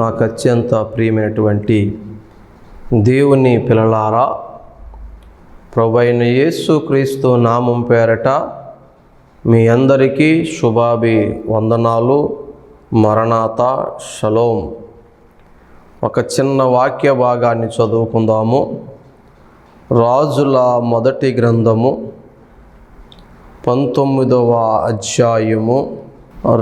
నాకు అత్యంత ప్రియమైనటువంటి దేవుని పిల్లలారా, ప్రభువైన యేసుక్రీస్తు నామం పేరట మీ అందరికీ శుభాభివందనాలు. మరణాత, షలోం. ఒక చిన్న వాక్య భాగాన్ని చదువుకుందాము. రాజుల మొదటి గ్రంథము 19వ అధ్యాయము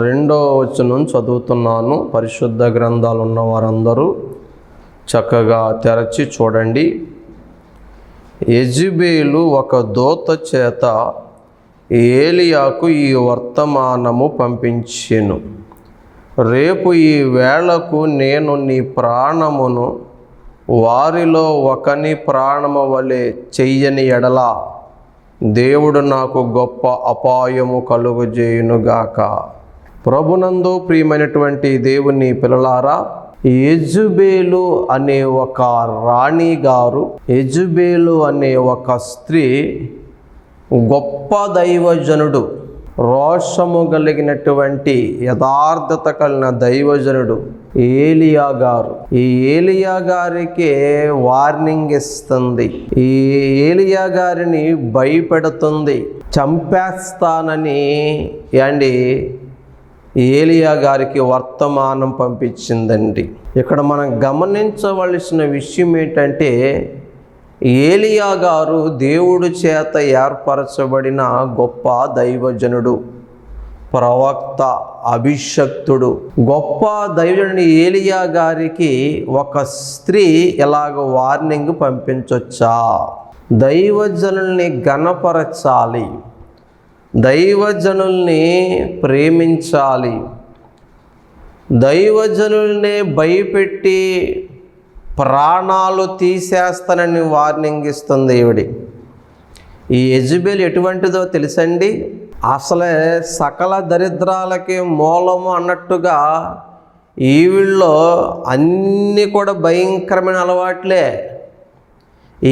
2వ వచనం చదువుతున్నాను. పరిశుద్ధ గ్రంథాలు ఉన్న వారందరూ చక్కగా తెరచి చూడండి. యెజెబెలు ఒక దూత చేత ఏలియాకు ఈ వర్తమానము పంపించెను. రేపు ఈ వేళకు నేను నీ ప్రాణమును వారిలో ఒకని ప్రాణము వలె చెయ్యని ఎడల దేవుడు నాకు గొప్ప అపాయము కలుగజేయునుగాక. ప్రభునందు ప్రియమైనటువంటి దేవుని పిల్లలారా, యెజెబెలు అనే ఒక రాణి గారు, యెజెబెలు అనే ఒక స్త్రీ గొప్ప దైవజనుడు, రోషము కలిగినటువంటి యథార్థత కలిగిన దైవజనుడు ఏలియా గారు. ఈ ఏలియా గారికి వార్నింగ్ ఇస్తుంది. ఈ ఏలియా గారిని భయపెడుతుంది. చంపేస్తానని ఏలియా గారికి వర్తమానం పంపించిందండి. ఇక్కడ మనం గమనించవలసిన విషయం ఏంటంటే, ఏలియా గారు దేవుడి చేత ఏర్పరచబడిన గొప్ప దైవజనుడు, ప్రవక్త, అభిషక్తుడు. గొప్ప దైవజనుడు ఏలియా గారికి ఒక స్త్రీ ఎలాగ వార్నింగ్ పంపించొచ్చా? దైవజనుల్ని ఘనపరచాలి, దైవజనుల్ని ప్రేమించాలి, దైవజనుల్ని భయపెట్టి ప్రాణాలు తీసేస్తానని వార్నింగ్ ఇస్తుంది ఈవిడి. ఈ యెజెబెలు ఎటువంటిదో తెలుసండి? అసలే సకల దరిద్రాలకి మూలము అన్నట్టుగా ఈవిళ్ళలో అన్నీ కూడా భయంకరమైన అలవాట్లే.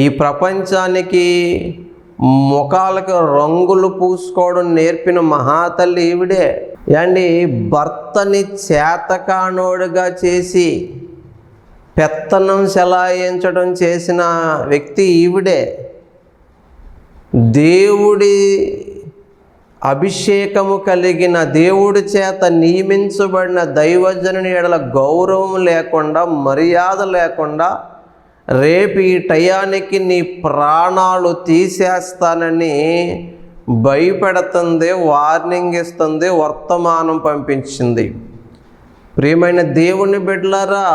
ఈ ప్రపంచానికి ముఖాలకు రంగులు పూసుకోవడం నేర్పిన మహాతల్లి ఈవిడే. భర్తని చేతకానోడుగా చేసి పెత్తనం చెలాయించడం చేసిన వ్యక్తి ఈవిడే. దేవుడి అభిషేకము కలిగిన, దేవుడి చేత నియమించబడిన దైవజనుని ఎడల గౌరవం లేకుండా, మర్యాద లేకుండా, రేపు ఈ టయానికి నీ ప్రాణాలు తీసేస్తానని భయపెడుతుంది, వార్నింగ్ ఇస్తుంది, వర్తమానం పంపించింది. ప్రియమైన దేవుని బిడ్డలారా,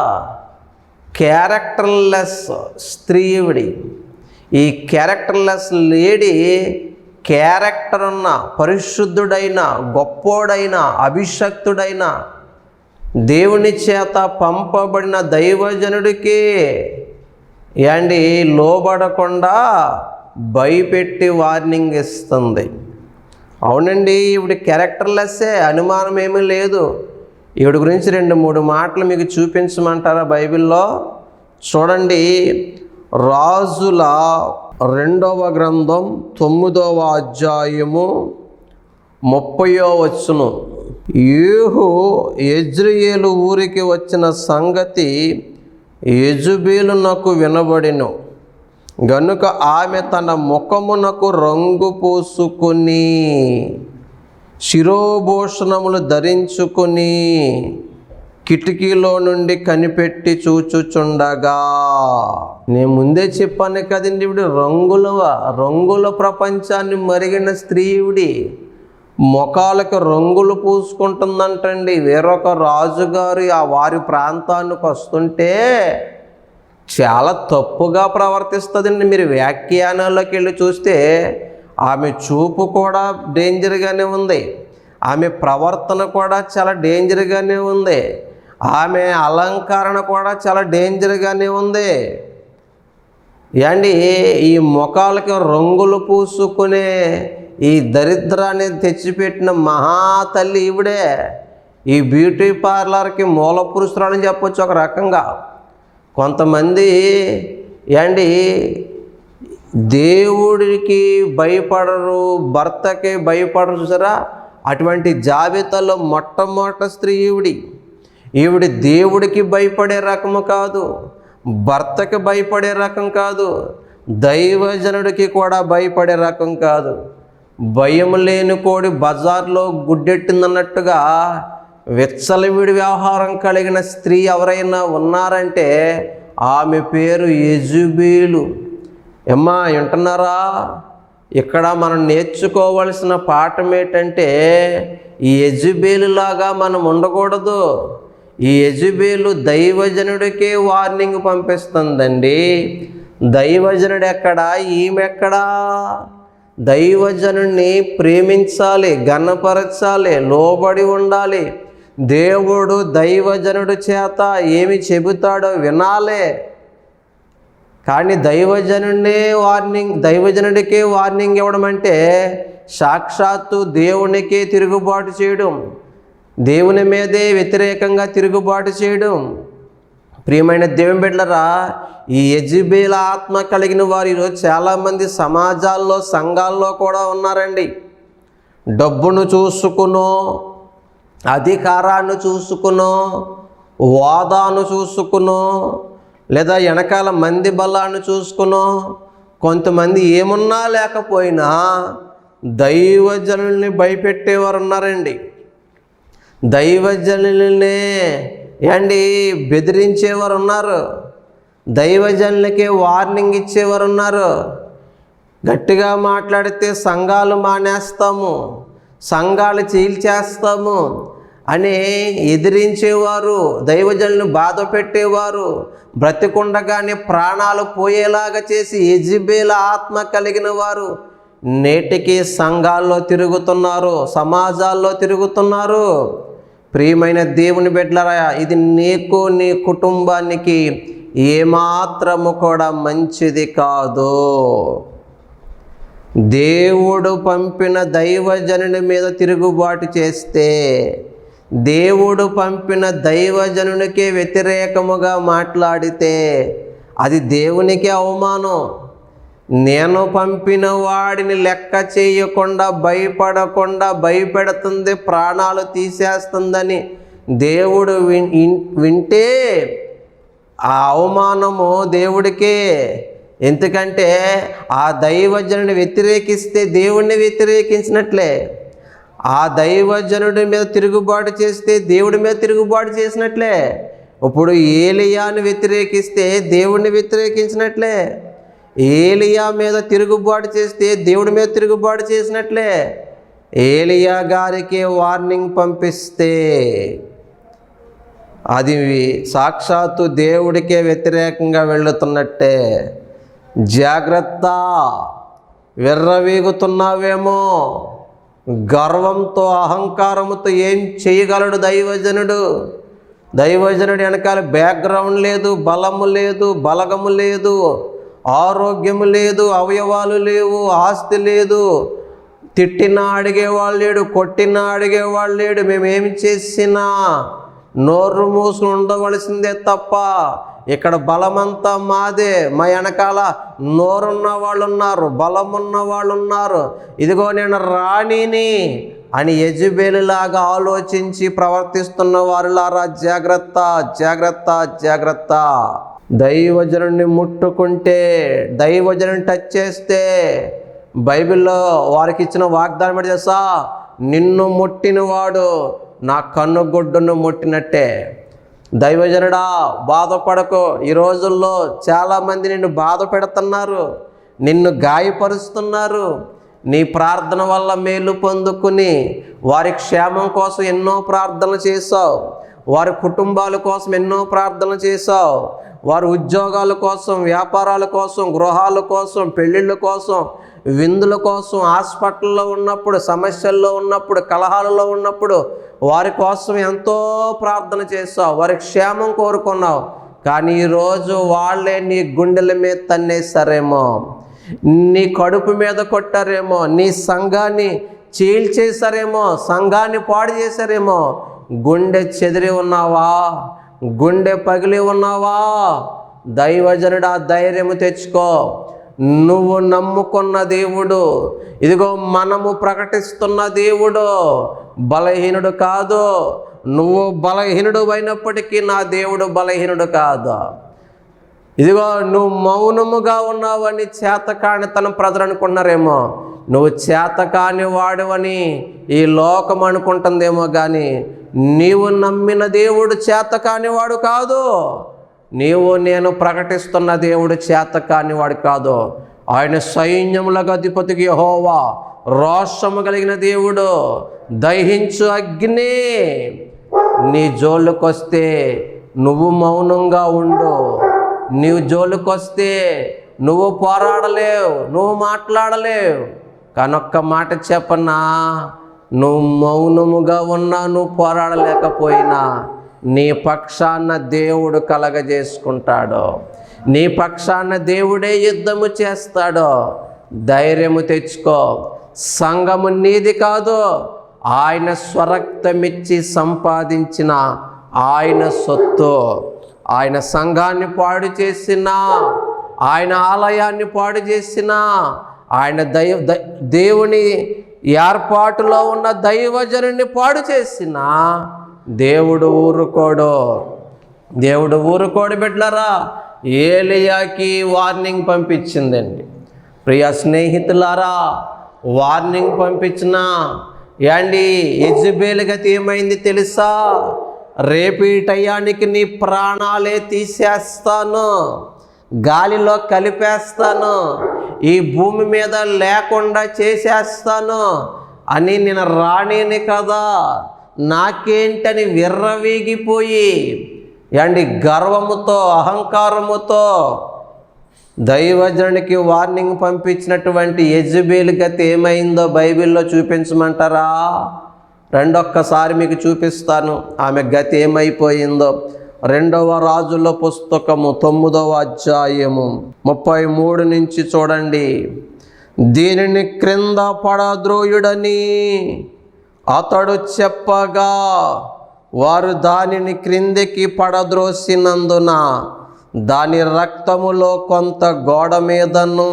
క్యారెక్టర్లెస్ స్త్రీ ఈవిడి. ఈ క్యారెక్టర్లెస్ లేడీ క్యారెక్టర్ ఉన్న, పరిశుద్ధుడైన, గొప్పోడైన, అభిషక్తుడైన, దేవుని చేత పంపబడిన దైవజనుడికి లోబడకుండా భయపెట్టి వార్నింగ్ ఇస్తుంది. అవునండి, ఈవిడ క్యారెక్టర్లెస్సే, అనుమానం ఏమీ లేదు. ఈవిడ గురించి 2-3 మాటలు మీకు చూపించమంటారా బైబిల్లో? చూడండి. రాజుల 2వ గ్రంథం 9వ అధ్యాయము 30వ వచనం. యేహూ యెజ్రెయేలు ఊరికి వచ్చిన సంగతి యెజెబెలునకు వినబడెను గనుక ఆమె తన ముఖమునకు రంగు పూసుకుని శిరోభూషణములు ధరించుకుని కిటికీలో నుండి కనిపెట్టి చూచుచుండగా, నేను ముందే చెప్పాను కదండి, ఇవిడి రంగుల ప్రపంచాన్ని మరిగిన స్త్రీ ఈవిడి. ముఖాలకు రంగులు పూసుకుంటుందంటండి. వేరొక రాజుగారు వారి ప్రాంతానికి వస్తుంటే చాలా తప్పుగా ప్రవర్తిస్తుందండి. మీరు వ్యాఖ్యానాల్లోకి వెళ్ళి చూస్తే ఆమె చూపు కూడా డేంజర్గానే ఉంది, ఆమె ప్రవర్తన కూడా చాలా డేంజర్గానే ఉంది, ఆమె అలంకరణ కూడా చాలా డేంజర్గానే ఉంది. ఈ ముఖాలకి రంగులు పూసుకునే ఈ దరిద్రాన్ని తెచ్చిపెట్టిన మహాతల్లి ఈవిడే. ఈ బ్యూటీ పార్లర్కి మూల పురుషురాలని చెప్పొచ్చు ఒక రకంగా. కొంతమంది దేవుడికి భయపడరు, భర్తకి భయపడరు చూసారా? అటువంటి జాబితాలో మొట్టమొదటి స్త్రీ ఈవిడి. ఈవిడ దేవుడికి భయపడే రకము కాదు, భర్తకి భయపడే రకం కాదు, దైవజనుడికి కూడా భయపడే రకం కాదు. భయం లేని కోడి బజార్లో గుడ్డెట్టిందన్నట్టుగా విచ్చలవిడి వ్యవహారం కలిగిన స్త్రీ ఎవరైనా ఉన్నారంటే ఆమె పేరు యెజబెలు. ఏమ్మా వింటున్నారా? ఇక్కడ మనం నేర్చుకోవలసిన పాఠం ఏంటంటే ఈ యెజబెలులాగా మనం ఉండకూడదు. ఈ యెజబెలు దైవజనుడికే వార్నింగ్ పంపిస్తుందండి. దైవజనుడు ఎక్కడా, ఈమె ఎక్కడా? దైవజనుడిని ప్రేమించాలి, ఘనపరచాలి, లోబడి ఉండాలి. దేవుడు దైవజనుడి చేత ఏమి చెబుతాడో వినాలే. కానీ దైవజనుడికే వార్నింగ్ ఇవ్వడం అంటే సాక్షాత్తు దేవునికే తిరుగుబాటు చేయడం, దేవుని మీదే వ్యతిరేకంగా తిరుగుబాటు చేయడం. ప్రియమైన దేవుని బిడ్డలారా, ఈ యెజబెలు ఆత్మ కలిగిన వారు ఈరోజు చాలామంది సమాజాల్లో, సంఘాల్లో కూడా ఉన్నారండి. డబ్బును చూసుకునో, అధికారాన్ని చూసుకునో, హోదాను చూసుకునో, లేదా వెనకాల మంది బలాన్ని చూసుకునో, కొంతమంది ఏమున్నా లేకపోయినా దైవజనుల్ని భయపెట్టేవారు ఉన్నారండి. దైవజనులనే బెదిరించేవారు ఉన్నారు. దైవజనులకే వార్నింగ్ ఇచ్చేవారు ఉన్నారు. గట్టిగా మాట్లాడితే సంఘాలు మానేస్తాము, సంఘాలు చీల్చేస్తాము అని ఎదిరించేవారు, దైవజనులను బాధ పెట్టేవారు. బ్రతికుండగానే ప్రాణాలు పోయేలాగా చేసి యెజబెలు ఆత్మ కలిగిన వారు నేటికి సంఘాల్లో తిరుగుతున్నారు, సమాజాల్లో తిరుగుతున్నారు. ప్రియమైన దేవుని బిడ్డలారా, ఇది నీకు, నీ కుటుంబానికి ఏమాత్రము కూడా మంచిది కాదు. దేవుడు పంపిన దైవజనుని మీద తిరుగుబాటు చేస్తే, దేవుడు పంపిన దైవజనునికే వ్యతిరేకముగా మాట్లాడితే అది దేవునికి అవమానం. నేను పంపిన వాడిని లెక్క చేయకుండా, భయపడకుండా, భయపెడుతుంది, ప్రాణాలు తీసేస్తుందని దేవుడు వింటే ఆ అవమానము దేవుడికే. ఎందుకంటే ఆ దైవజనుడిని వ్యతిరేకిస్తే దేవుడిని వ్యతిరేకించినట్లే, ఆ దైవజనుడి మీద తిరుగుబాటు చేస్తే దేవుడి మీద తిరుగుబాటు చేసినట్లే. ఇప్పుడు ఏలియాని వ్యతిరేకిస్తే దేవుడిని వ్యతిరేకించినట్లే, ఏలియా మీద తిరుగుబాటు చేస్తే దేవుడి మీద తిరుగుబాటు చేసినట్లే. ఏలియా గారికి వార్నింగ్ పంపిస్తే అది సాక్షాత్తు దేవుడికే వ్యతిరేకంగా వెళుతున్నట్టే. జాగ్రత్త, విర్రవీగుతున్నావేమో. గర్వంతో, అహంకారంతో ఏం చేయగలడు దైవజనుడు? దైవజనుడు వెనకాల బ్యాక్గ్రౌండ్ లేదు, బలము లేదు, బలగము లేదు, ఆరోగ్యము లేదు, అవయవాలు లేవు, ఆస్తి లేదు. తిట్టినా అడిగేవాళ్ళు లేడు, కొట్టినా అడిగేవాళ్ళు లేడు. మేమేమి చేసినా నోరు మూసుకుని ఉండవలసిందే తప్ప ఇక్కడ బలమంతా మాదే. మా వెనకాల నోరున్న వాళ్ళు ఉన్నారు, బలమున్న వాళ్ళు ఉన్నారు. ఇదిగో నేను రాణిని అని యెజబెలులాగా ఆలోచించి ప్రవర్తిస్తున్న వారులారా, జాగ్రత్త, జాగ్రత్త, జాగ్రత్త. దైవజనుడిని ముట్టుకుంటే, దైవజనుడిని టచ్ చేస్తే, బైబిల్లో వారికి ఇచ్చిన వాగ్దానం ఏంటి తెలుసా? నిన్ను ముట్టినవాడు నా కన్నుగుడ్డును ముట్టినట్టే. దైవజనుడా, బాధపడకు. ఈ రోజుల్లో చాలామంది నిన్ను బాధ పెడుతున్నారు, నిన్ను గాయపరుస్తున్నారు. నీ ప్రార్థన వల్ల మేలు పొందుకుని వారి క్షేమం కోసం ఎన్నో ప్రార్థనలు చేశావు, వారి కుటుంబాల కోసం ఎన్నో ప్రార్థనలు చేశావు, వారి ఉద్యోగాల కోసం, వ్యాపారాల కోసం, గృహాల కోసం, పెళ్ళిళ్ళ కోసం, విందుల కోసం, హాస్పిటల్లో ఉన్నప్పుడు, సమస్యల్లో ఉన్నప్పుడు, కలహాలలో ఉన్నప్పుడు వారి కోసం ఎంతో ప్రార్థన చేస్తావు, వారి క్షేమం కోరుకున్నావు. కానీ ఈరోజు వాళ్ళే నీ గుండెల మీద తన్నేస్తారేమో, నీ కడుపు మీద కొట్టారేమో, నీ సంఘాన్ని చీల్చేశారేమో, సంఘాన్ని పాడు చేశారేమో. గుండె చెదిరి ఉన్నావా? గుండె పగిలి ఉన్నావా? దైవజనుడా, ధైర్యము తెచ్చుకో. నువ్వు నమ్ముకున్న దేవుడు, ఇదిగో మనము ప్రకటిస్తున్న దేవుడు బలహీనుడు కాదు, నువ్వు బలహీనుడు అయినప్పటికీ నా దేవుడు బలహీనుడు కాదు. ఇదిగో నువ్వు మౌనముగా ఉన్నావని చేతకాని తన ప్రజలు అనుకున్నారేమో. నువ్వు చేతకాని వాడువని ఈ లోకం అనుకుంటుందేమో, కానీ నీవు నమ్మిన దేవుడు చేతకాని వాడు కాదు. నేను ప్రకటిస్తున్న దేవుడు చేతకాని వాడు కాదు. ఆయన సైన్యములకు అధిపతికి యెహోవా, రోషము కలిగిన దేవుడు, దహించు అగ్ని. నీ జోలుకొస్తే నువ్వు మౌనంగా ఉండు. నీవు జోలుకొస్తే నువ్వు పోరాడలేవు, నువ్వు మాట్లాడలేవు. కానొక్క మాట చెప్పనా, నువ్వు మౌనముగా ఉన్నా, నువ్వు పోరాడలేకపోయినా నీ పక్షాన దేవుడు కలగజేసుకుంటాడు. నీ పక్షాన దేవుడే యుద్ధము చేస్తాడు. ధైర్యము తెచ్చుకో. సంఘము నీది కాదు, ఆయన స్వరక్తమిచ్చి సంపాదించిన ఆయన సొత్తు. ఆయన సంఘాన్ని పాడు చేసినా, ఆయన ఆలయాన్ని పాడు చేసినా, ఆయన దేవుని ఏర్పాటులో ఉన్న దైవజనుని పాడు చేసినా దేవుడు ఊరుకోడు. దేవుడు ఊరుకోడు బిడ్డలారా. ఏలియాకి వార్నింగ్ పంపించిందండి. ప్రియ స్నేహితులారా, వార్నింగ్ పంపించిన యెజబెలు గతి ఏమైంది తెలుసా? రేపు ఈ టయానికి నీ ప్రాణాలే తీసేస్తాను, గాలిలో కలిపేస్తాను, ఈ భూమి మీద లేకుండా చేసేస్తాను అని నేను రాణిని కదా, నాకేంటని విర్రవీగిపోయి గర్వముతో అహంకారముతో దైవజనునికి వార్నింగ్ పంపించినటువంటి యెజబెలు గతి ఏమైందో బైబిల్లో చూపించమంటారా? రెండొక్కసారి మీకు చూపిస్తాను ఆమె గతి ఏమైపోయిందో. 2వ రాజుల పుస్తకము 9వ అధ్యాయము 33 నుంచి చూడండి. దీనిని క్రింద పడద్రోయుడని అతడు చెప్పగా వారు దానిని క్రిందికి పడద్రోసినందున దాని రక్తములో కొంత గోడ మీదను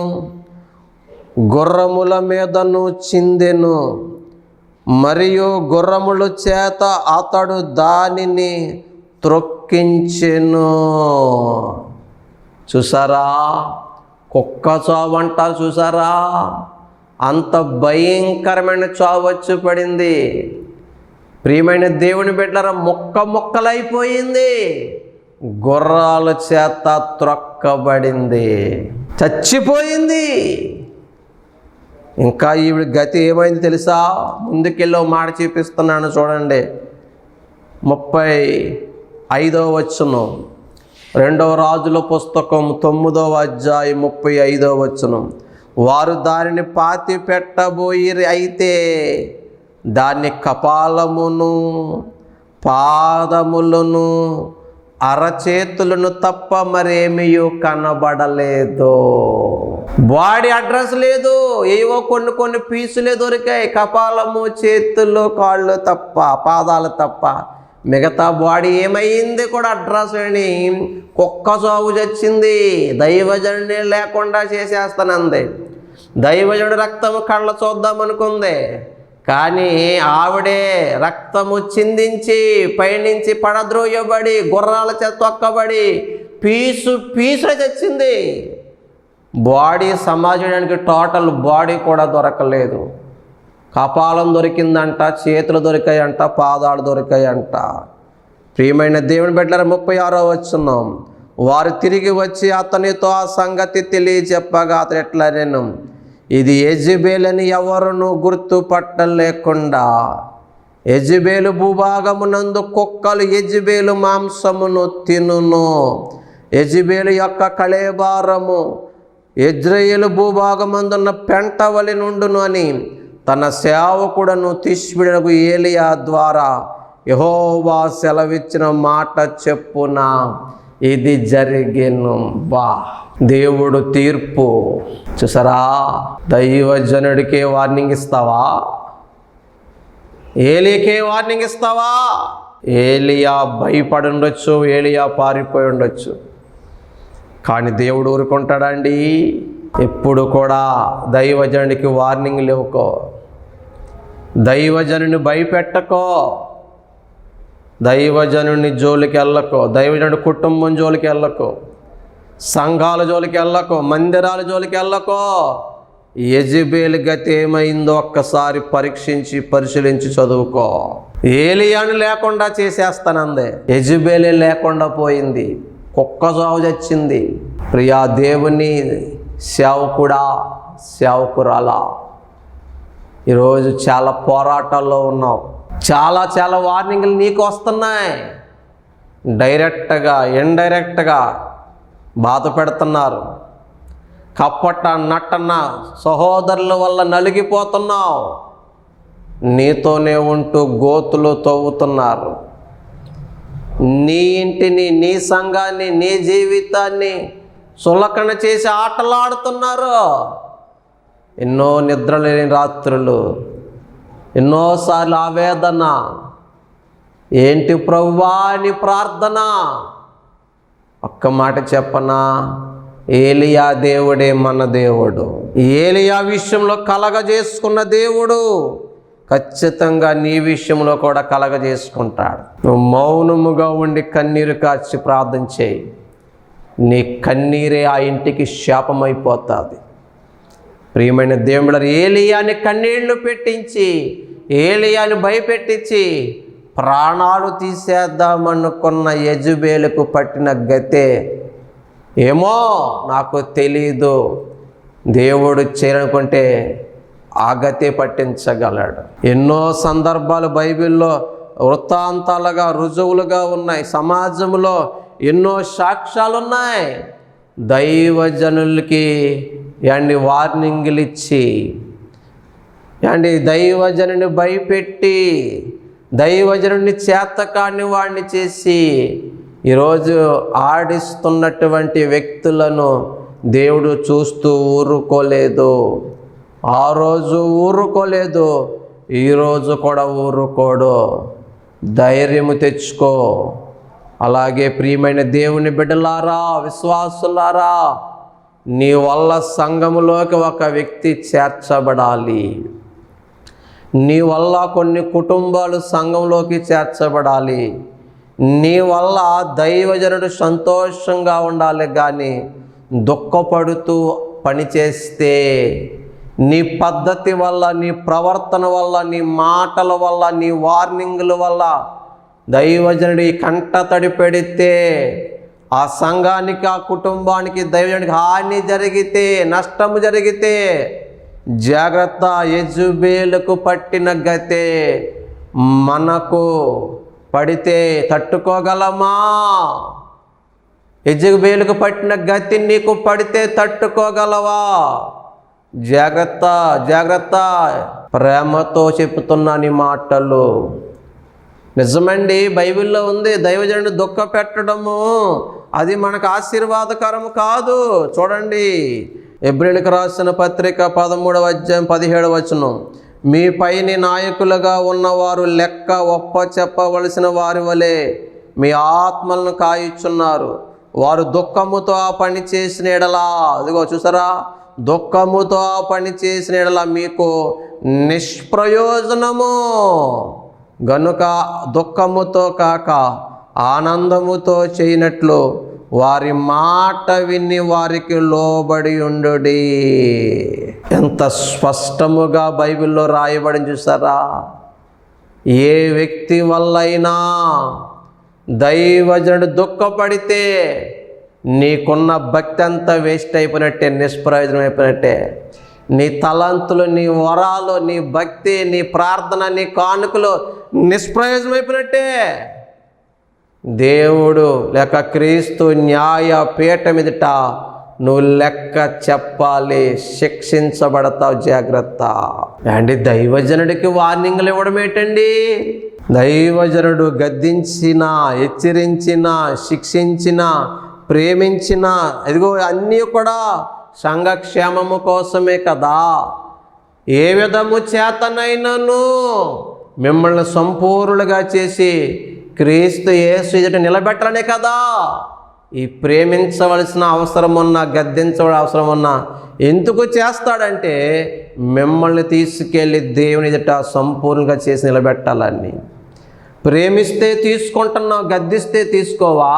గుర్రముల మీదను చిందెను. మరియు గుర్రముల చేత అతడు దానిని త్రొక్కించెను. చూసారా, కుక్క చావు అంటారు చూసారా, అంత భయంకరమైన చావు వచ్చి పడింది. ప్రియమైన దేవుని బిడ్డలారా, ముక్కలైపోయింది. గుర్రాల చేత త్రొక్కబడింది, చచ్చిపోయింది. ఇంకా ఈవిడ గతి ఏమైంది తెలుసా? ముందుకెళ్ళి మాట చూపిస్తున్నాను చూడండి. 35వ వచనం, 2వ రాజుల పుస్తకం 9వ అధ్యాయం 35వ వచనం. వారు దానిని పాతి పెట్టబోయిరి, అయితే దాని కపాలమును పాదములను అరచేతులను తప్ప మరేమీ కనబడలేదు. బాడీ అడ్రస్ లేదు, ఏవో కొన్ని పీసులే దొరికాయి. కపాలము, చేతులు, కాళ్ళు తప్ప, పాదాలు తప్ప మిగతా బాడీ ఏమైంది కూడా అడ్రస్ అని. కుక్క చావు చచ్చింది. దైవజనుడే లేకుండా చేసేస్తానంది. దైవజనుడు రక్తము కళ్ళ చూద్దామనుకుంది, కానీ ఆవిడే రక్తము చిందించి పైనుంచి పడద్రోయబడి గుర్రాల చేత తొక్కబడి పీసులు చచ్చింది. బాడీ సమాజానికి టోటల్ బాడీ కూడా దొరకలేదు. కపాలం దొరికిందంట, చేతులు దొరికాయంట, పాదాలు దొరికాయంట. ప్రియమైన దేవుని బిడ్డలారా, 36వ వచనం. వారు తిరిగి వచ్చి అతనితో ఆ సంగతి తెలియచెప్పగా అతడు ఎట్లా నేను, ఇది యెజబెలని ఎవరును గుర్తుపట్టలేకుండా యెజబెలు భూభాగమునందు కుక్కలు యెజబెలు మాంసమును తినును. యెజబెలు యొక్క కళేబారము యెజ్రెయేలు భూభాగమందున్న పెంటవలి నుండును అని తన సేవకుడను తిష్బీయుడగు ఏలియా ద్వారా యెహోవా సెలవిచ్చిన మాట చెప్పున ఇది జరిగెను. దేవుడు తీర్పు. చూసారా, దైవజనుడికే వార్నింగ్ ఇస్తావా? ఏలియాకే వార్నింగ్ ఇస్తావా? ఏలియా భయపడి ఉండొచ్చు, ఏలియా పారిపోయి ఉండొచ్చు, కానీ దేవుడు ఊరుకుంటాడండి? ఎప్పుడు కూడా దైవజనుడికి వార్నింగ్ లేవుకో, దైవజనుని భయపెట్టకో. దైవజనుని జోలికి వెళ్ళకో, దైవజనుడి కుటుంబం జోలికి వెళ్ళకో, సంఘాల జోలికి వెళ్ళకో, మందిరాల జోలికి వెళ్ళకో. యెజెబెలు గతి ఏమైందో ఒక్కసారి పరీక్షించి పరిశీలించి చదువుకో. ఏలియాను లేకుండా చేసేస్తానందే, యెజెబెలే లేకుండా పోయింది, కుక్క చావు చచ్చింది. ప్రియా దేవుని సేవకుడా, సేవకురాలా, ఈరోజు చాలా పోరాటాల్లో ఉన్నావు. చాలా వార్నింగ్లు నీకు వస్తున్నాయి. డైరెక్ట్గా ఇండైరెక్ట్గా బాధ పెడుతున్నారు. కపట నటన సహోదరుల వల్ల నలిగిపోతున్నావు. నీతోనే ఉంటూ గోతులు తవ్వుతున్నారు. నీ ఇంటిని, నీ సంఘాన్ని, నీ జీవితాన్ని సులకన చేసి ఆటలాడుతున్నారు. ఎన్నో నిద్రలేని రాత్రులు, ఎన్నోసార్లు ఆవేదన. ఏంటి ప్రభువా నీ ప్రార్థన? ఒక్క మాట చెప్పనా, ఏలియా దేవుడే మన దేవుడు. ఏలియా విషయంలో కలగజేసుకున్న దేవుడు ఖచ్చితంగా నీ విషయంలో కూడా కలగజేసుకుంటాడు. నువ్వు మౌనముగా ఉండి కన్నీరు కార్చి ప్రార్థన చేయి. నీ కన్నీరే ఆ ఇంటికి శాపమైపోతుంది. ప్రియమైన దేవుడు, ఏలియాని కన్నీళ్లు పెట్టించి, ఏలియాని భయపెట్టించి ప్రాణాలు తీసేద్దామనుకున్న యెజెబెలుకు పట్టిన గతే ఏమో నాకు తెలీదు. దేవుడు చేయాలనుకుంటే ఆ గతే పట్టించగలడు. ఎన్నో సందర్భాలు బైబిల్లో వృత్తాంతాలుగా రుజువులుగా ఉన్నాయి. సమాజంలో ఎన్నో సాక్ష్యాలు ఉన్నాయి. దైవజనులకి వార్నింగ్లు ఇచ్చి, దైవజనుని భయపెట్టి, దైవజనుని చేతకాని వాడిని చేసి ఈరోజు ఆడిస్తున్నటువంటి వ్యక్తులను దేవుడు చూస్తూ ఊరుకోలేదు. ఆ రోజు ఊరుకోలేదు, ఈరోజు కూడా ఊరుకోడు. ధైర్యము తెచ్చుకో. అలాగే ప్రియమైన దేవుని బిడ్డలారా, విశ్వాసులారా, నీ వల్ల సంఘములోకి ఒక వ్యక్తి చేర్చబడాలి. నీ వల్ల కొన్ని కుటుంబాలు సంఘంలోకి చేర్చబడాలి. నీ వల్ల దైవజనుడు సంతోషంగా ఉండాలి. కానీ దుఃఖపడుతూ పనిచేస్తే, నీ పద్ధతి వల్ల, నీ ప్రవర్తన వల్ల, నీ మాటల వల్ల, నీ వార్నింగుల వల్ల దైవజనుడి కంట తడి పెడితే, ఆ సంఘానికి, ఆ కుటుంబానికి, దైవజనుడికి హాని జరిగితే, నష్టము జరిగితే జాగ్రత్త. యెజెబెలుకు పట్టిన గతే మనకు పడితే తట్టుకోగలమా? యెజెబెలుకు పట్టిన గతి నీకు పడితే తట్టుకోగలవా? జాగ్రత్త, జాగ్రత్త. ప్రేమతో చెప్తున్నాను ఈ మాటలు. నిజమండి, బైబిల్లో ఉంది. దైవజనుడిని దుఃఖ పెట్టడము అది మనకు ఆశీర్వాదకరము కాదు. చూడండి, హెబ్రీయులకు రాసిన పత్రిక 13వ అధ్యాయం 17వ వచనం. మీ పైని నాయకులుగా ఉన్నవారు లెక్క ఒప్ప చెప్పవలసిన వారి వలె మీ ఆత్మలను కాయిచున్నారు. వారు దుఃఖముతో ఆ పని చేసిన ఎడలా, అదిగో చూసారా, దుఃఖముతో ఆ పని చేసిన ఎడలా మీకు నిష్ప్రయోజనము. గనుక దుఃఖముతో కాక ఆనందముతో చేయనట్లు వారి మాట విని వారికి లోబడి ఉండుడి. ఎంత స్పష్టముగా బైబిల్లో రాయబడింది చూసారా? ఏ వ్యక్తి వల్లైనా దైవజనుడు దుఃఖపడితే నీకున్న భక్తి అంతా వేస్ట్ అయిపోయినట్టే, నిష్ప్రయోజనం అయిపోయినట్టే. నీ తలంతులు, నీ వరాలు, నీ భక్తి, నీ ప్రార్థన, నీ కానుకలు నిష్ప్రయోజనం అయిపోయినట్టే. దేవుడు లేక క్రీస్తు న్యాయ పీఠ మీదట నువ్వు లెక్క చెప్పాలి, శిక్షించబడతావు. జాగ్రత్త. దైవజనుడికి వార్నింగ్లు ఇవ్వడం ఏంటండి? దైవజనుడు గద్దించిన, హెచ్చరించిన, శిక్షించిన, ప్రేమించిన, ఇదిగో అన్నీ కూడా సంఘక్షేమము కోసమే కదా. ఏ విధము చేతనైనను మిమ్మల్ని సంపూర్ణులుగా చేసి క్రీస్తు యేసు ఎదుట నిలబెట్టాలనే కదా. ఈ ప్రేమించవలసిన అవసరం ఉన్నా, గద్దించవలసిన అవసరం ఉన్నా ఎందుకు చేస్తాడంటే మిమ్మల్ని తీసుకెళ్ళి దేవుని ఎదుట సంపూర్ణంగా చేసి నిలబెట్టాలని. ప్రేమిస్తే తీసుకుంటున్నావు, గద్దిస్తే తీసుకోవా?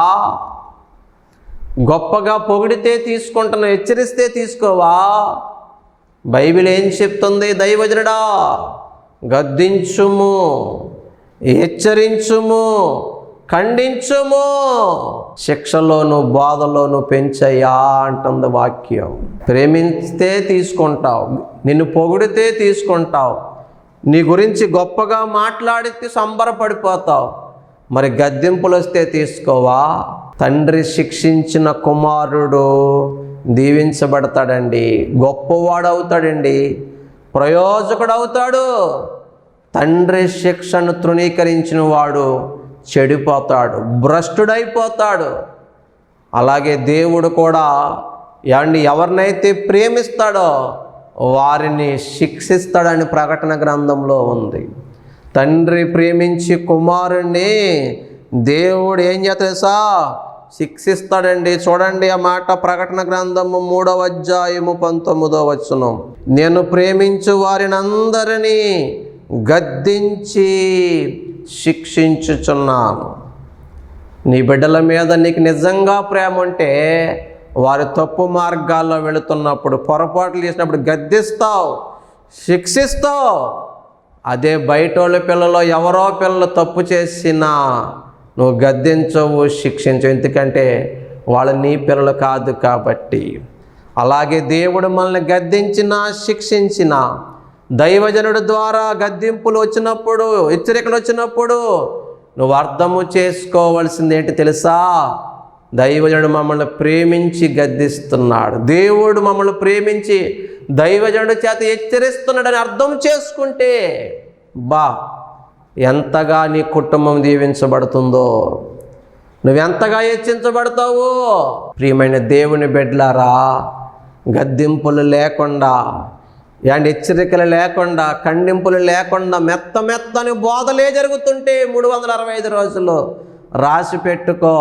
గొప్పగా పొగిడితే తీసుకుంటున్నావు, హెచ్చరిస్తే తీసుకోవా? బైబిల్ ఏం చెప్తుంది? దైవజనుడా, గద్దించుము, హెచ్చరించుము, ఖండించుము, శిక్షలోను బాధలోను పెంచయ్యా అంటుంది వాక్యం. ప్రేమిస్తే తీసుకుంటావు, నిన్ను పొగిడితే తీసుకుంటావు, నీ గురించి గొప్పగా మాట్లాడితే సంబరపడిపోతావు. మరి గద్దింపులు వస్తే తీసుకోవా? తండ్రి శిక్షించిన కుమారుడు దీవించబడతాడండి, గొప్పవాడు అవుతాడండి, ప్రయోజకుడు అవుతాడు. తండ్రి శిక్షను తృణీకరించిన వాడు చెడిపోతాడు, భ్రష్టుడైపోతాడు. అలాగే దేవుడు కూడా ఎవరినైతే ప్రేమిస్తాడో వారిని శిక్షిస్తాడని ప్రకటన గ్రంథంలో ఉంది. తండ్రి ప్రేమించి కుమారుణ్ణి దేవుడు ఏం చేస్తా? శిక్షిస్తాడండి. చూడండి ఆ మాట, ప్రకటన గ్రంథము 3వ అధ్యాయము 19వ వచనం. నేను ప్రేమించు వారిని అందరినీ గద్దించి శిక్షించుచున్నాను. నీ బిడ్డల మీద నీకు నిజంగా ప్రేమ ఉంటే వారి తప్పు మార్గాల్లో వెళుతున్నప్పుడు, పొరపాట్లు చేసినప్పుడు గద్దిస్తావు, శిక్షిస్తావు. అదే బయటోళ్ళ పిల్లలు ఎవరో పిల్లలు తప్పు చేసినా నువ్వు గద్దించవు, శిక్షించవు, ఎందుకంటే వాళ్ళు నీ పిల్లలు కాదు కాబట్టి. అలాగే దేవుడు మనల్ని గద్దించినా శిక్షించినా, దైవజనుడి ద్వారా గద్దింపులు వచ్చినప్పుడు, హెచ్చరికలు వచ్చినప్పుడు నువ్వు అర్థము చేసుకోవాల్సింది ఏంటి తెలుసా? దైవజనుడు మమ్మల్ని ప్రేమించి గద్దిస్తున్నాడు, దేవుడు మమ్మల్ని ప్రేమించి దైవజనుడి చేత హెచ్చరిస్తున్నాడని అర్థం చేసుకుంటే ఎంతగా నీ కుటుంబం దీవించబడుతుందో, నువ్వెంతగా హెచ్చించబడతావో. ప్రియమైన దేవుని బిడ్డలారా, గద్దింపులు లేకుండా, హెచ్చరికలు లేకుండా, ఖండింపులు లేకుండా మెత్తని బోధలే జరుగుతుంటే 365 రోజులు రాసి పెట్టుకో,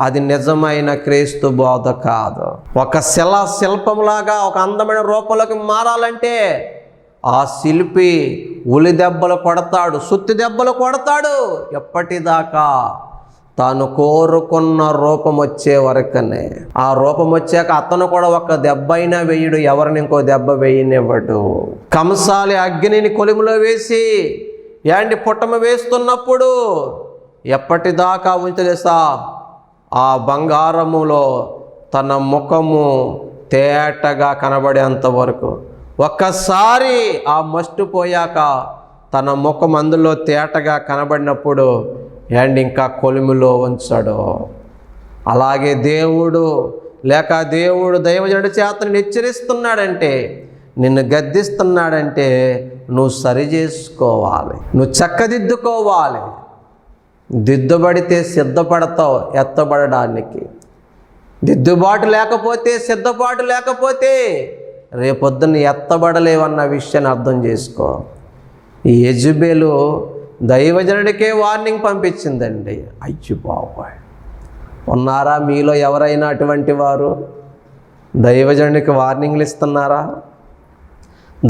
అది నిజమైన క్రీస్తు బోధ కాదు. ఒక శిల్పంలాగా ఒక అందమైన రూపంలోకి మారాలంటే ఆ శిల్పి ఉలి దెబ్బలు కొడతాడు, సుత్తి దెబ్బలు కొడతాడు. ఎప్పటిదాకా? తాను కోరుకున్న రూపం వచ్చే వరకనే. ఆ రూపం వచ్చాక అతను కూడా ఒక దెబ్బ అయినా వేయడు, ఎవరిని ఇంకో దెబ్బ వేయనివ్వడు. కంసాలి అగ్నిని కొలిమిలో వేసి పుట్టమ వేస్తున్నప్పుడు ఎప్పటిదాకా ఉంచలేసా? ఆ బంగారములో తన ముఖము తేటగా కనబడేంత వరకు. ఒక్కసారి ఆ మస్టు పోయాక తన ముఖం అందులో తేటగా కనబడినప్పుడు ఇంకా కొలిమిలో ఉంచాడు. అలాగే దేవుడు దైవజనుడి చేతను హెచ్చరిస్తున్నాడంటే, నిన్ను గద్దిస్తున్నాడంటే నువ్వు సరి చేసుకోవాలి, నువ్వు చక్కదిద్దుకోవాలి. దిద్దుబడితే సిద్ధపడతావు ఎత్తబడడానికి. దిద్దుబాటు లేకపోతే, సిద్ధపాటు లేకపోతే రేపొద్దున ఎత్తబడలేవన్న విషయాన్ని అర్థం చేసుకో. ఈ యెజబెలు దైవజనుడికే వార్నింగ్ పంపించిందండి. అయ్యో బాబోయ్, ఉన్నారా మీలో ఎవరైనా అటువంటి వారు? దైవజనుడికి వార్నింగ్లు ఇస్తున్నారా?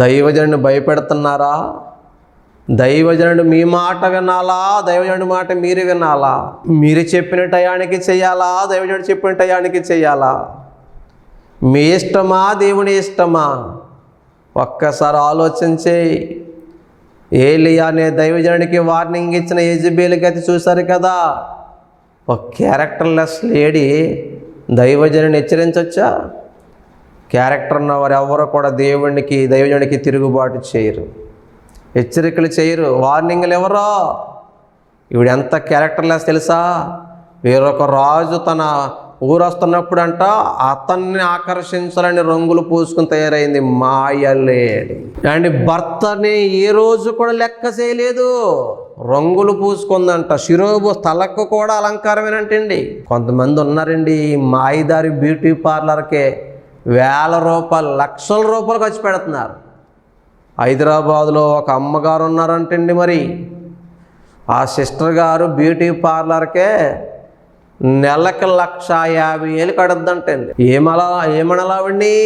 దైవజనుడిని భయపెడుతున్నారా? దైవజనుడు మీ మాట వినాలా? దైవజనుడి మాట మీరు వినాలా? మీరు చెప్పిన టయానికి చేయాలా? దైవజనుడు చెప్పిన టయానికి చేయాలా? మీ ఇష్టమా? దేవుని ఇష్టమా? ఒక్కసారి ఆలోచించే. ఏలియా అనే దైవజనుడికి వార్నింగ్ ఇచ్చిన యెజబెలు గతి చూశారు కదా. ఒక క్యారెక్టర్లెస్ లేడీ దైవజనుడిని హెచ్చరించవచ్చా? క్యారెక్టర్ ఉన్నవారు ఎవరు కూడా దైవజనుడికి తిరుగుబాటు చేయరు, హెచ్చరికలు చేయరు, వార్నింగ్లు ఎవరో. ఇవిడ ఎంత క్యారెక్టర్లెస్ తెలుసా? వేరొక రాజు తన ఊరు వస్తున్నప్పుడు అతన్ని ఆకర్షించాలని రంగులు పూసుకుని తయారైంది మాయలేడి. భర్తని ఏ రోజు కూడా లెక్క చేయలేదు, రంగులు పూసుకుందంట. శిరోబు తలకు కూడా అలంకారమేనంటండి. కొంతమంది ఉన్నారండి ఈ మాయదారి బ్యూటీ పార్లర్కే వేల రూపాయలు, లక్షల రూపాయలు ఖర్చు పెడుతున్నారు. హైదరాబాదులో ఒక అమ్మగారు ఉన్నారంటండి. మరి ఆ సిస్టర్ గారు బ్యూటీ పార్లర్కే నెలకి 1,50,000 కడుద్దంటండి. ఏమనాలావండి?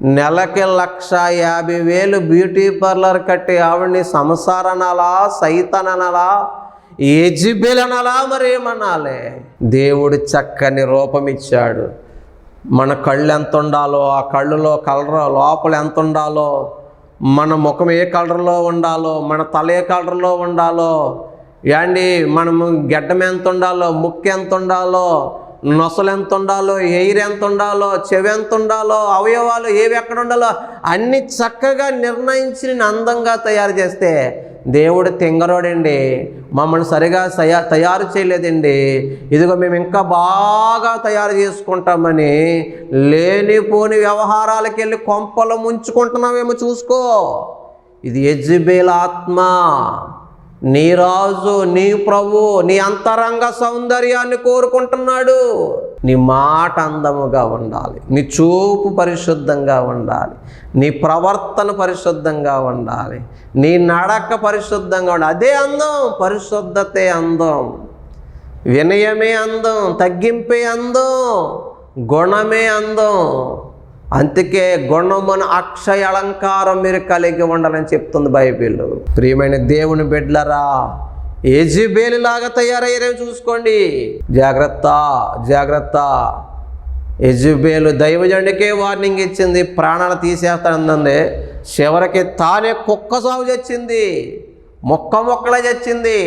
నెలకి 1,50,000 బ్యూటీ పార్లర్ కట్టి ఆవిడ్ని సంసారం అనాలా, సైతాన్ అనాలా, యెజెబెల్ అనాలా మరేమనాలి? దేవుడు చక్కని రూపం ఇచ్చాడు. మన కళ్ళు ఎంత ఉండాలో, ఆ కళ్ళులో కలర్ లోపల ఎంత ఉండాలో, మన ముఖం ఏ కలర్లో ఉండాలో, మన తల ఏ కలర్లో ఉండాలో, ఏండి మనము గెడ్డం ఎంత ఉండాలో, ముక్కు ఎంత ఉండాలో, నొసలు ఎంత ఉండాలో, ఎయిర్ ఎంత ఉండాలో, చెవి ఎంత ఉండాలో, అవయవాలు ఏవి ఎక్కడ ఉండాలో అన్నీ చక్కగా నిర్ణయించి నేను అందంగా తయారు చేస్తే దేవుడు తింగరోడండి, మమ్మల్ని సరిగా తయారు చేయలేదండి, ఇదిగో మేము ఇంకా బాగా తయారు చేసుకుంటామని లేనిపోని వ్యవహారాలకు వెళ్ళి కొంపలు ముంచుకుంటున్నామేమో చూసుకో. ఇది యెజెబెల్ ఆత్మ. నీ రాజు, నీ ప్రభు నీ అంతరంగ సౌందర్యాన్ని కోరుకుంటున్నాడు. నీ మాట అందముగా ఉండాలి, నీ చూపు పరిశుద్ధంగా ఉండాలి, నీ ప్రవర్తన పరిశుద్ధంగా ఉండాలి, నీ నడక పరిశుద్ధంగా ఉండాలి. అదే అందం. పరిశుద్ధతే అందం, వినయమే అందం, తగ్గింపే అందం, గుణమే అందం. అందుకే గుణమున అక్షయ అలంకారం మీరు కలిగి ఉండాలని చెప్తుంది బైబిల్. ప్రియమైన దేవుని బిడ్డలారా, యెజెబెల్ లాగా తయారయ్యారేమో చూసుకోండి. జాగ్రత్త, జాగ్రత్త. యెజెబెల్ దైవజనుడికే వార్నింగ్ ఇచ్చింది, ప్రాణాలు తీసేస్తానంది. చివరికి తానే కుక్క సాగు చచ్చింది, మొక్కలే చచ్చింది,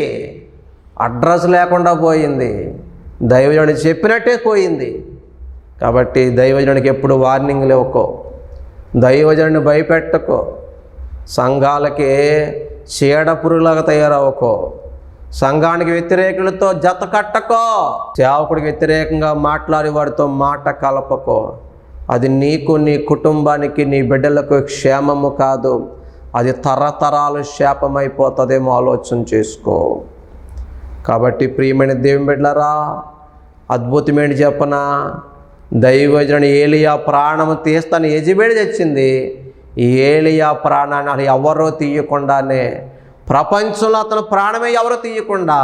అడ్రస్ లేకుండా పోయింది, దైవజనుడు చెప్పినట్టే పోయింది. కాబట్టి దైవజనుడికి ఎప్పుడు వార్నింగ్లు ఇవ్వకో, దైవజనుడిని భయపెట్టకో, సంఘాలకి చీడపురులాగా తయారవ్వకో, సంఘానికి వ్యతిరేకులతో జత కట్టకో, సేవకుడికి వ్యతిరేకంగా మాట్లాడి వాడితో మాట కలపకో. అది నీకు, నీ కుటుంబానికి, నీ బిడ్డలకు క్షేమము కాదు, అది తరతరాలు శాపమైపోతుందేమో ఆలోచన చేసుకో. కాబట్టి ప్రియమైన దేవుని బిడ్డలారా, అద్భుతమేంటి చెప్పనా? దైవజనుడు ఏలియా ప్రాణము తీస్తాను యెజెబెల్ తెచ్చింది. ఈ ఏలియా ప్రాణాన్ని అసలు ఎవరో తీయకుండానే, ప్రపంచంలో అతను ప్రాణమే ఎవరో తీయకుండా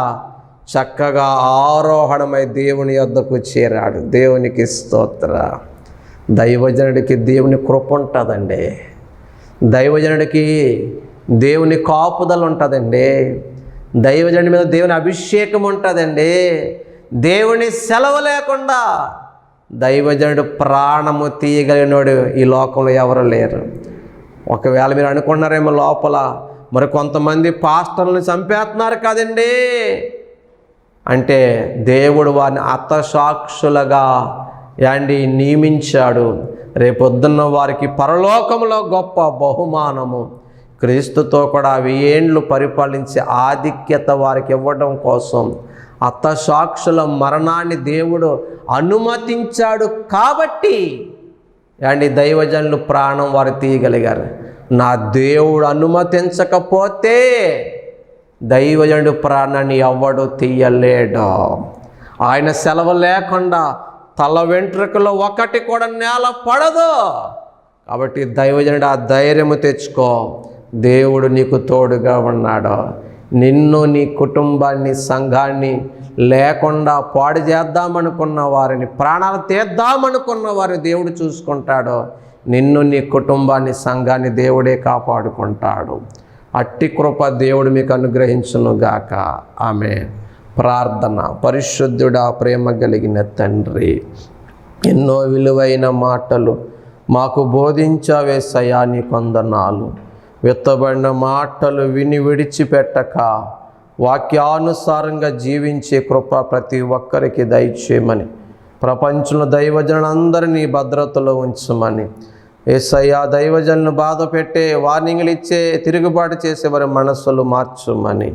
చక్కగా ఆరోహణమై దేవుని యొద్దకు చేరాడు. దేవునికి స్తోత్ర. దైవజనుడికి దేవుని కృప ఉంటుందండి, దైవజనుడికి దేవుని కాపుదల ఉంటుందండి, దైవజనుడి మీద దేవుని అభిషేకం ఉంటుందండి. దేవుని సెలవు లేకుండా దైవజనుడు ప్రాణము తీయగలిగినోడు ఈ లోకంలో ఎవరు లేరు. ఒకవేళ మీరు అనుకున్నారేమో లోపల మరి కొంతమంది పాస్టర్లను చంపేస్తున్నారు కదండి అంటే, దేవుడు వారిని హతసాక్షులుగా నియమించాడు. రేపొద్దున్న వారికి పరలోకంలో గొప్ప బహుమానము, క్రీస్తుతో కూడా 1000 ఏండ్లు పరిపాలించే ఆధిక్యత వారికి ఇవ్వడం కోసం హతసాక్షుల మరణాన్ని దేవుడు అనుమతించాడు. కాబట్టి దైవజనులు ప్రాణం వారు తీయగలిగారు. నా దేవుడు అనుమతించకపోతే దైవజనుడు ప్రాణాన్ని ఎవ్వడు తీయలేడు. ఆయన సెలవు లేకుండా తల వెంట్రుకలో ఒకటి కూడా నేల పడదు. కాబట్టి దైవజనుడు ఆ ధైర్యము తెచ్చుకో, దేవుడు నీకు తోడుగా ఉన్నాడు. నిన్ను, నీ కుటుంబాన్ని, సంఘాన్ని లేకుండా పాడు చేద్దామనుకున్న వారిని, ప్రాణాలు తీద్దామనుకున్న వారిని దేవుడు చూసుకుంటాడు. నిన్ను, నీ కుటుంబాన్ని, సంఘాన్ని దేవుడే కాపాడుకుంటాడు. అట్టి కృప దేవుడు మీకు అనుగ్రహించునుగాక. ఆమేన్. ప్రార్థన. పరిశుద్ధుడా, ప్రేమ కలిగిన తండ్రి, ఎన్నో విలువైన మాటలు మాకు బోధించావేసయ్యా, నీ వందనాలు. విత్తబడిన మాటలు విని విడిచిపెట్టక వాక్యానుసారంగా జీవించే కృప ప్రతి ఒక్కరికి దయచేయమని, ప్రపంచంలో దైవజనులందరినీ భద్రతలో ఉంచమని, యేసయ్యా దైవజనులను బాధ పెట్టే, వార్నింగ్లు ఇచ్చే, తిరుగుబాటు చేసే వారి మనస్సులు మార్చుమని,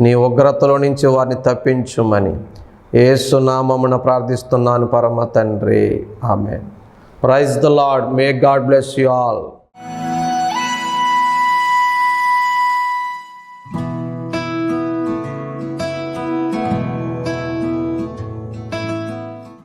నీ ఉగ్రతలో నుంచి వారిని తప్పించుమని యేసు నామమున ప్రార్థిస్తున్నాను పరమ తండ్రి. ఆమేన్. Praise the Lord. May God bless you all.